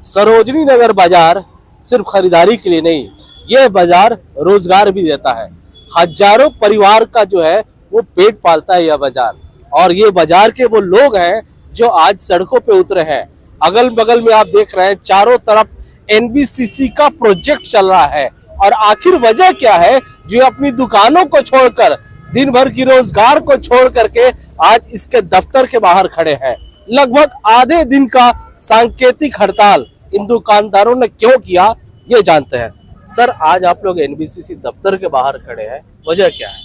सरोजनी नगर बाजार सिर्फ खरीदारी के लिए नहीं, यह बाजार रोजगार भी देता है। हजारों परिवार का जो है वो पेट पालता है यह बाजार। और ये बाजार के वो लोग हैं जो आज सड़कों पे उतरे हैं। अगल बगल में आप देख रहे हैं चारों तरफ एनबीसीसी का प्रोजेक्ट चल रहा है। और आखिर वजह क्या है जो अपनी दुकानों को छोड़कर, दिन भर की रोजगार को छोड़ करके आज इसके दफ्तर के बाहर खड़े हैं। लगभग आधे दिन का सांकेतिक हड़ताल इन दुकानदारों ने क्यों किया, ये जानते हैं। सर, आज आप लोग एनबीसीसी दफ्तर के बाहर खड़े हैं, वजह क्या है?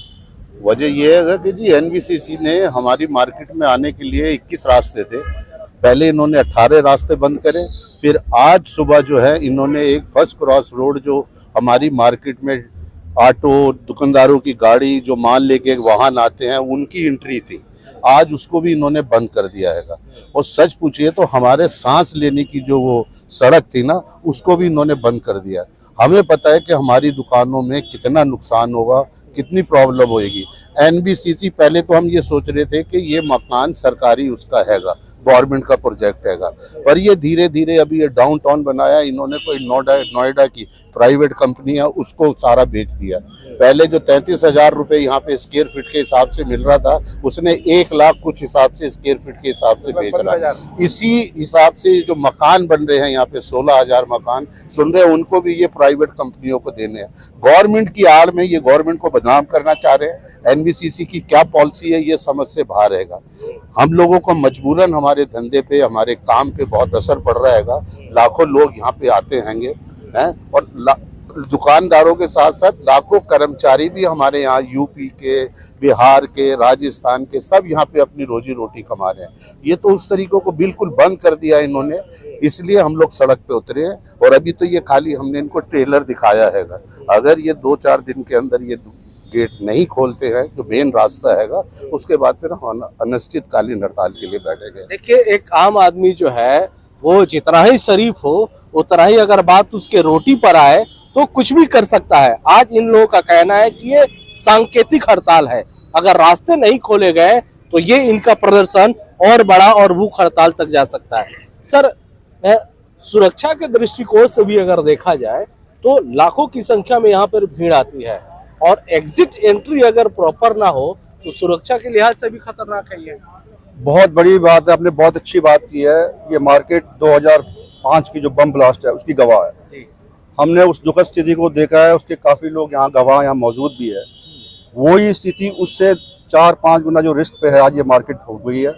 वजह यह है कि जी एनबीसीसी ने हमारी मार्केट में आने के लिए 21 रास्ते थे। पहले इन्होंने 18 रास्ते बंद करे, फिर आज सुबह जो है इन्होंने एक फर्स्ट क्रॉस रोड जो हमारी मार्केट में ऑटो दुकानदारों की गाड़ी जो माल लेके वाहन आते हैं उनकी एंट्री थी, आज उसको भी इन्होंने बंद कर दिया है। और सच पूछिए तो हमारे सांस लेने की जो वो सड़क थी ना, उसको भी इन्होंने बंद कर दिया। हमें पता है कि हमारी दुकानों में कितना नुकसान होगा, कितनी प्रॉब्लम होएगी। एनबीसीसी पहले तो हम ये सोच रहे थे कि ये मकान सरकारी उसका हैगा, गवर्नमेंट का प्रोजेक्ट हैगा, पर ये धीरे धीरे अभी ये डाउनटाउन बनाया इन्होंने, कोई नोएडा की प्राइवेट कंपनी है उसको सारा बेच दिया। पहले जो 33,000 रुपये यहाँ पे स्क्वायर फीट के हिसाब से मिल रहा था, उसने 1 लाख कुछ हिसाब से स्क्वायर फीट के हिसाब से बेच रहा है। इसी हिसाब से जो मकान बन रहे हैं यहाँ पे 16,000 मकान सुन रहे हैं, उनको भी ये प्राइवेट कंपनियों को देने हैं। गवर्नमेंट की आड़ में ये गवर्नमेंट को बदनाम करना चाह रहे हैं। एनबीसीसी की क्या पॉलिसी है ये समझ से बाहर रहेगा। हम लोगों को मजबूरन हमारे धंधे पे, हमारे काम पे बहुत असर पड़ रहा हैगा। लाखों लोग यहाँ पे आते हैंगे हैं, और दुकानदारों के साथ साथ लाखों कर्मचारी भी हमारे यहाँ यूपी के, बिहार के, राजस्थान के, सब यहाँ पे अपनी रोजी रोटी कमा रहे हैं। ये तो उस तरीकों को बिल्कुल बंद कर दिया इन्होंने, इसलिए हम लोग सड़क पे उतरे हैं। और अभी तो ये खाली हमने इनको ट्रेलर दिखाया हैगा। अगर ये 2-4 दिन के अंदर ये गेट नहीं खोलते हैं जो मेन रास्ता हैगा, उसके बाद फिर हम अनिश्चितकालीन हड़ताल के लिए बैठेंगे। देखिए, एक आम आदमी जो है वो जितना ही शरीफ हो उतना ही अगर बात उसके रोटी पर आए तो कुछ भी कर सकता है। आज इन लोगों का कहना है कि ये सांकेतिक हड़ताल है, अगर रास्ते नहीं खोले गए तो ये इनका प्रदर्शन और बड़ा और भूख हड़ताल तक जा सकता है। सर, सुरक्षा के दृष्टिकोण से भी अगर देखा जाए तो लाखों की संख्या में यहाँ पर भीड़ आती है, और एग्जिट एंट्री अगर प्रॉपर ना हो तो सुरक्षा के लिहाज से भी खतरनाक है ये। बहुत बड़ी बात है, आपने बहुत अच्छी बात की है। ये मार्केट 2005 की जो बम ब्लास्ट है उसकी गवाह है जी। हमने उस दुखद स्थिति को देखा है, उसके काफ़ी लोग यहाँ गवाह यहाँ मौजूद भी है। वही स्थिति उससे 4-5 गुना जो रिस्क पे है आज ये मार्केट हो गई है।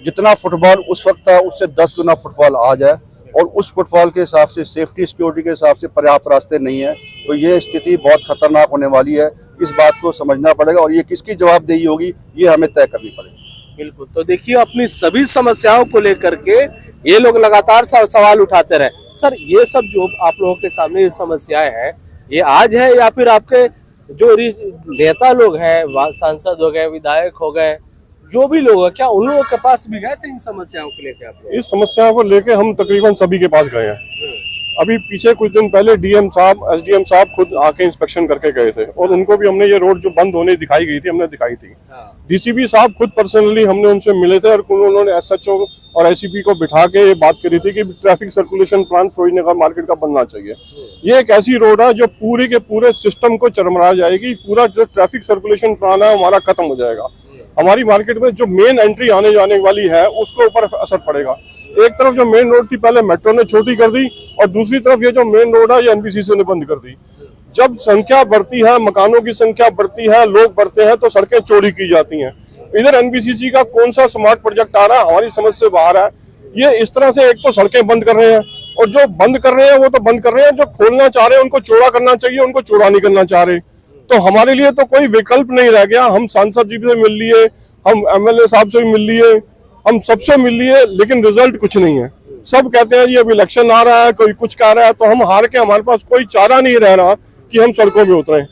जितना फुटबॉल उस वक्त था उससे 10 गुना फुटबॉल आज है, और उस फुटबॉल के हिसाब से, सेफ्टी सिक्योरिटी के हिसाब से पर्याप्त रास्ते नहीं है। तो ये स्थिति बहुत खतरनाक होने वाली है, इस बात को समझना पड़ेगा, और ये किसकी जवाबदेही होगी ये हमें तय करनी पड़ेगी। बिल्कुल। तो देखिए, अपनी सभी समस्याओं को लेकर के ये लोग लगातार सवाल उठाते रहे। सर, ये सब जो आप लोगों के सामने ये समस्याएं हैं, ये आज है या फिर आपके जो नेता लोग हैं, सांसद हो गए, विधायक हो गए, जो भी लोग हैं, क्या उन लोगों के पास भी गए थे इन समस्याओं को लेकर? आप लोग इस समस्याओं को लेकर हम तकरीबन सभी के पास गए हैं। अभी पीछे कुछ दिन पहले डीएम साहब, एसडीएम साहब खुद आके इंस्पेक्शन करके गए थे, और उनको भी हमने ये रोड जो बंद होने दिखाई गई थी हमने दिखाई थी। डीसीपी साहब खुद पर्सनली हमने उनसे मिले थे, और उन्होंने एसएचओ और एसीपी को बिठा के ये बात करी थी कि traffic circulation plan Sarojini Nagar market का बनना चाहिए। ये एक ऐसी रोड है जो पूरे के पूरे सिस्टम को चरमरा जाएगी। पूरा जो ट्रैफिक सर्कुलेशन प्लान है हमारा खत्म हो जाएगा। हमारी मार्केट में जो मेन एंट्री आने जाने वाली है उसके ऊपर असर पड़ेगा। एक तरफ जो मेन रोड थी पहले मेट्रो ने छोटी कर दी, और दूसरी तरफ ये जो मेन रोड है ये एनबीसीसी ने बंद कर दी। जब संख्या बढ़ती है, मकानों की संख्या बढ़ती है, लोग बढ़ते हैं, तो सड़कें चौड़ी की जाती हैं। इधर एनबीसीसी का कौन सा स्मार्ट प्रोजेक्ट आ रहा है, हमारी समझ से बाहर है। ये इस तरह से एक तो सड़कें बंद कर रहे हैं, और जो बंद कर रहे हैं वो तो बंद कर रहे हैं, जो खोलना चाह रहे हैं उनको चौड़ा करना चाहिए, उनको चौड़ा नहीं करना चाह रहे। तो हमारे लिए तो कोई विकल्प नहीं रह गया। हम सांसद जी से मिल लिए, हम एमएलए साहब से भी मिल लिए, हम सबसे मिल लिए, लेकिन रिजल्ट कुछ नहीं है। सब कहते हैं जी अब इलेक्शन आ रहा है, कोई कुछ कह रहा है, तो हम हार के, हमारे पास कोई चारा नहीं रह रहा कि हम सड़कों पे उतरें,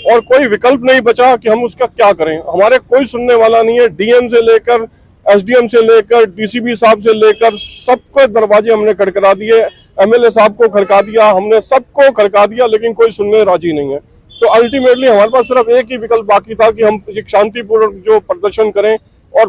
और कोई विकल्प नहीं बचा कि हम उसका क्या करें। हमारे कोई सुनने वाला नहीं है। डीएम से लेकर, एसडीएम से लेकर, डीसीपी साहब से लेकर सबके दरवाजे हमने खड़खड़ा दिए, एमएलए साहब को खड़का दिया, हमने सबको खड़का दिया, लेकिन कोई सुनने राजी नहीं है। तो अल्टीमेटली हमारे पास सिर्फ एक ही विकल्प बाकी था कि हम एक शांतिपूर्वक जो प्रदर्शन करें और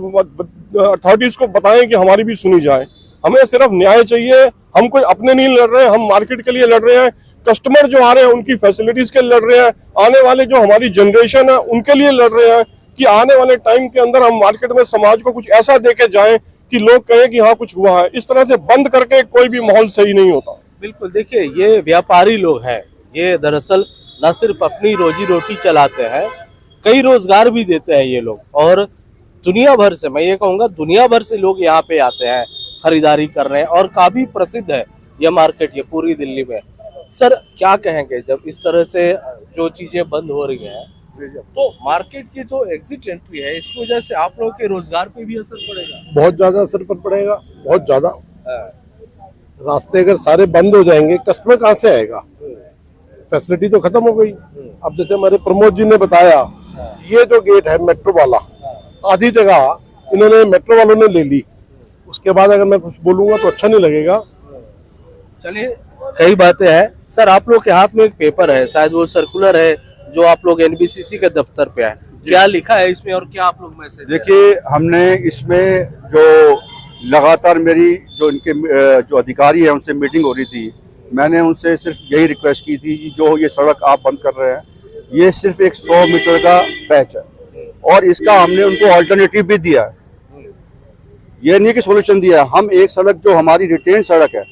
अथॉरिटीज को बताएं कि हमारी भी सुनी जाए। हमें सिर्फ न्याय चाहिए। हम कोई अपने नहीं लड़ रहे हैं, हम मार्केट के लिए लड़ रहे हैं, कस्टमर जो आ रहे हैं उनकी फैसिलिटीज के लिए लड़ रहे हैं, आने वाले जो हमारी जनरेशन है उनके लिए लड़ रहे हैं कि आने वाले टाइम के अंदर हम मार्केट में समाज को कुछ ऐसा देके जाएं कि लोग कहें कि हाँ कुछ हुआ है। इस तरह से बंद करके कोई भी माहौल सही नहीं होता। बिल्कुल, देखिए ये व्यापारी लोग हैं, ये दरअसल न सिर्फ अपनी रोजी रोटी चलाते हैं, कई रोजगार भी देते हैं ये लोग। और दुनिया भर से, मैं ये कहूँगा दुनिया भर से लोग यहाँ पे आते हैं, खरीदारी कर रहे हैं और काफी प्रसिद्ध है ये मार्केट, ये पूरी दिल्ली में। सर क्या कहेंगे, जब इस तरह से जो चीजें बंद हो रही हैं तो मार्केट की जो एग्जिट एंट्री है इसकी वजह से आप लोगों के रोजगार पे भी असर पड़ेगा? बहुत ज्यादा असर पड़ेगा, बहुत ज्यादा। रास्ते अगर सारे बंद हो जाएंगे, कस्टमर कहाँ से आएगा? फैसिलिटी तो खत्म हो गई। अब जैसे हमारे प्रमोद जी ने बताया, ये जो गेट है मेट्रो वाला, आधी जगह इन्होंने मेट्रो वालों ने ले ली। उसके बाद अगर मैं कुछ बोलूंगा तो अच्छा नहीं लगेगा। चलिए, कई बातें हैं। सर आप लोग के हाथ में एक पेपर है, शायद वो सर्कुलर है जो आप लोग एनबीसीसी के दफ्तर पे है, क्या लिखा है इसमें और क्या आप लोग मैसेज? देखिए, हमने इसमें जो लगातार मेरी जो इनके जो अधिकारी है उनसे मीटिंग हो रही थी, मैंने उनसे सिर्फ यही रिक्वेस्ट की थी कि जो ये सड़क आप बंद कर रहे हैं, ये सिर्फ एक 100 मीटर का पैच है और इसका हमने उनको ऑल्टरनेटिव भी दिया है। ये नहीं कि सॉल्यूशन दिया है, हम एक सड़क जो हमारी रिटेन सड़क है,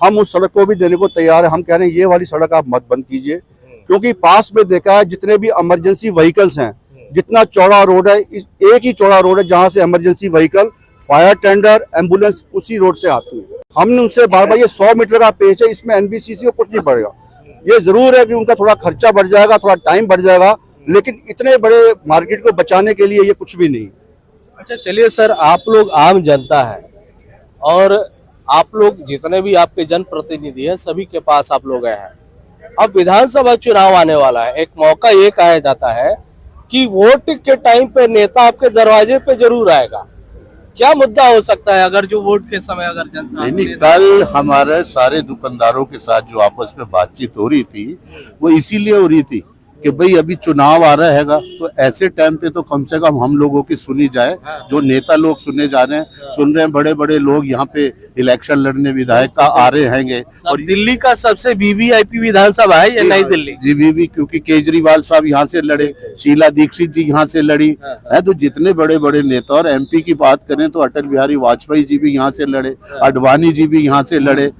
हम उस सड़क को भी देने को तैयार है। हम कह रहे हैं ये वाली सड़क आप मत बंद कीजिए, क्योंकि पास में देखा है जितने भी इमरजेंसी व्हीकल्स हैं, जितना चौड़ा रोड है, एक ही चौड़ा रोड है जहां से emergency vehicle, fire tender, ambulance उसी रोड से आती है। हमने उनसे बार बार, ये 100 मीटर का पेच है, इसमें एनबीसीसी को कुछ नहीं पड़ेगा। ये जरूर है कि उनका थोड़ा खर्चा बढ़ जाएगा, थोड़ा टाइम बढ़ जाएगा, लेकिन इतने बड़े मार्केट को बचाने के लिए ये कुछ भी नहीं। अच्छा चलिए सर, आप लोग आम जनता है और आप लोग जितने भी आपके जनप्रतिनिधि हैं सभी के पास आप लोग गए हैं। अब विधानसभा चुनाव आने वाला है, एक मौका ये कहा जाता है कि वोट के टाइम पे नेता आपके दरवाजे पे जरूर आएगा। क्या मुद्दा हो सकता है अगर जो वोट के समय अगर जनता? नहीं, कल हमारे सारे दुकानदारों के साथ जो आपस में बातचीत हो रही थी वो इसीलिए हो रही थी कि भाई अभी चुनाव आ रहा हैगा, तो ऐसे टाइम पे तो कम से कम हम लोगों की सुनी जाए। जो नेता लोग सुने जा रहे हैं, सुन रहे हैं, बड़े बड़े लोग यहाँ पे इलेक्शन लड़ने विधायक का आ रहे हैंगे। और दिल्ली का सबसे वीवीआईपी विधानसभा है ये नई दिल्ली। वीवी, क्योंकि केजरीवाल साहब यहाँ से लड़े, शीला दीक्षित जी यहाँ से लड़ी है, तो जितने बड़े बड़े नेता, और एमपी की बात करें तो अटल बिहारी वाजपेयी जी भी यहाँ से लड़े, आडवाणी जी भी यहाँ से लड़े,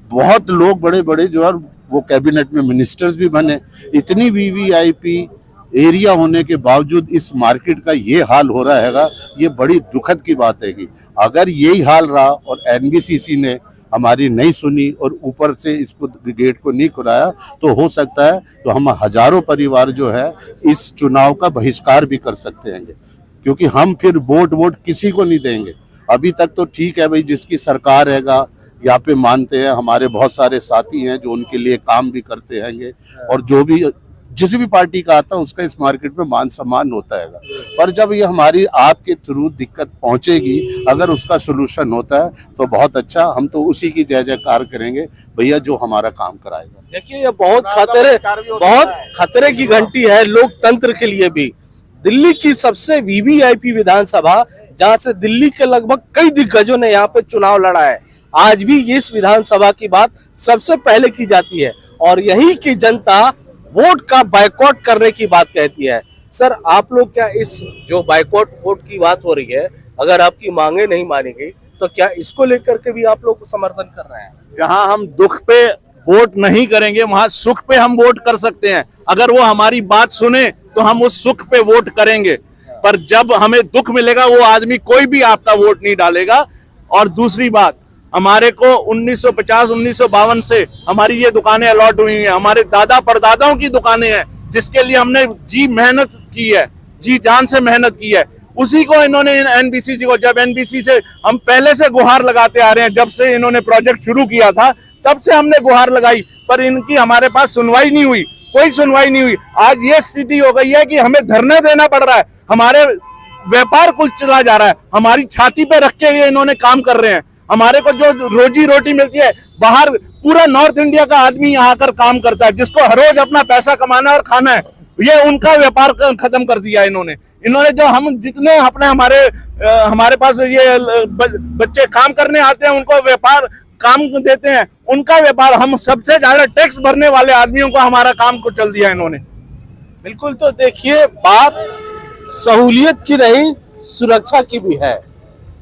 बहुत लोग बड़े बड़े जो है वो कैबिनेट में मिनिस्टर्स भी बने। इतनी वीवीआईपी एरिया होने के बावजूद इस मार्केट का ये हाल हो रहा हैगा, ये बड़ी दुखद की बात है कि अगर यही हाल रहा और एनबीसीसी ने हमारी नहीं सुनी और ऊपर से इसको गेट को नहीं खुलाया, तो हो सकता है तो हम हजारों परिवार जो है इस चुनाव का बहिष्कार भी कर सकते हैं, क्योंकि हम फिर वोट किसी को नहीं देंगे। अभी तक तो ठीक है भाई, जिसकी सरकार रहेगा यहाँ पे मानते हैं, हमारे बहुत सारे साथी हैं जो उनके लिए काम भी करते हैंगे, और जो भी जिस भी पार्टी का आता है उसका इस मार्केट में मान सम्मान होता है। पर जब ये हमारी आपके थ्रू दिक्कत पहुंचेगी, अगर उसका सोल्यूशन होता है तो बहुत अच्छा, हम तो उसी की जय जयकार करेंगे भैया जो हमारा काम कराएगा। देखिए ये बहुत खतरे की घंटी है लोकतंत्र के लिए भी। दिल्ली की सबसे वीवीआईपी विधानसभा, जहां से दिल्ली के लगभग कई दिग्गजों ने यहाँ पे चुनाव लड़ा है, आज भी इस विधानसभा की बात सबसे पहले की जाती है और यही की जनता वोट का बायकॉट करने की बात कहती है। सर आप लोग क्या इस जो बायकॉट वोट की बात हो रही है, अगर आपकी मांगे नहीं मानी गई तो क्या इसको लेकर के भी आप लोग समर्थन कर रहे हैं? जहां हम दुख पे वोट नहीं करेंगे वहां सुख पे हम वोट कर सकते हैं। अगर वो हमारी बात सुने तो हम उस सुख पे वोट करेंगे, पर जब हमें दुख मिलेगा वो आदमी कोई भी आपका वोट नहीं डालेगा। और दूसरी बात, हमारे को 1950-1952 से हमारी ये दुकानें अलॉट हुई हैं, हमारे दादा परदादाओं की दुकानें हैं, जिसके लिए हमने जी मेहनत की है, जी जान से मेहनत की है। उसी को इन्होंने एनबीसीसी को, जब एनबीसी से हम पहले से गुहार लगाते आ रहे हैं, जब से इन्होंने प्रोजेक्ट शुरू किया था तब से हमने गुहार लगाई, पर इनकी हमारे पास सुनवाई नहीं हुई, कोई सुनवाई नहीं हुई। आज ये स्थिति हो गई है कि हमें धरना देना पड़ रहा है, हमारे व्यापार कुछ चला जा रहा है, हमारी छाती पे रख के ये इन्होंने काम कर रहे हैं। हमारे को जो रोजी रोटी मिलती है, बाहर पूरा नॉर्थ इंडिया का आदमी यहाँ आकर काम करता है, जिसको हर रोज अपना पैसा कमाना और खाना है, ये उनका व्यापार खत्म कर दिया इन्होंने। इन्होंने जो हम जितने अपने हमारे पास ये बच्चे काम करने आते हैं उनको व्यापार काम देते हैं, उनका व्यापार, हम सबसे ज्यादा टैक्स भरने वाले आदमियों को हमारा काम को चल दिया इन्होंने। बिल्कुल। तो देखिए, बात सहूलियत की नहीं सुरक्षा की भी है,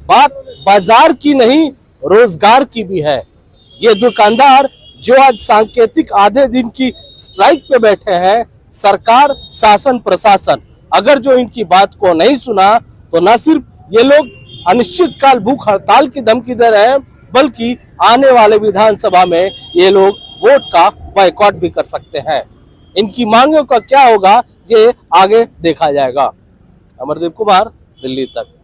बात बाजार की नहीं रोजगार की भी है। ये दुकानदार जो आज सांकेतिक आधे दिन की स्ट्राइक पे बैठे हैं, सरकार शासन प्रशासन अगर जो इनकी बात को नहीं सुना तो न सिर्फ ये लोग अनिश्चित काल भूख हड़ताल की धमकी दे रहे हैं, बल्कि आने वाले विधानसभा में ये लोग वोट का बॉयकॉट भी कर सकते हैं। इनकी मांगों का क्या होगा ये आगे देखा जाएगा। अमरदीप कुमार, दिल्ली तक।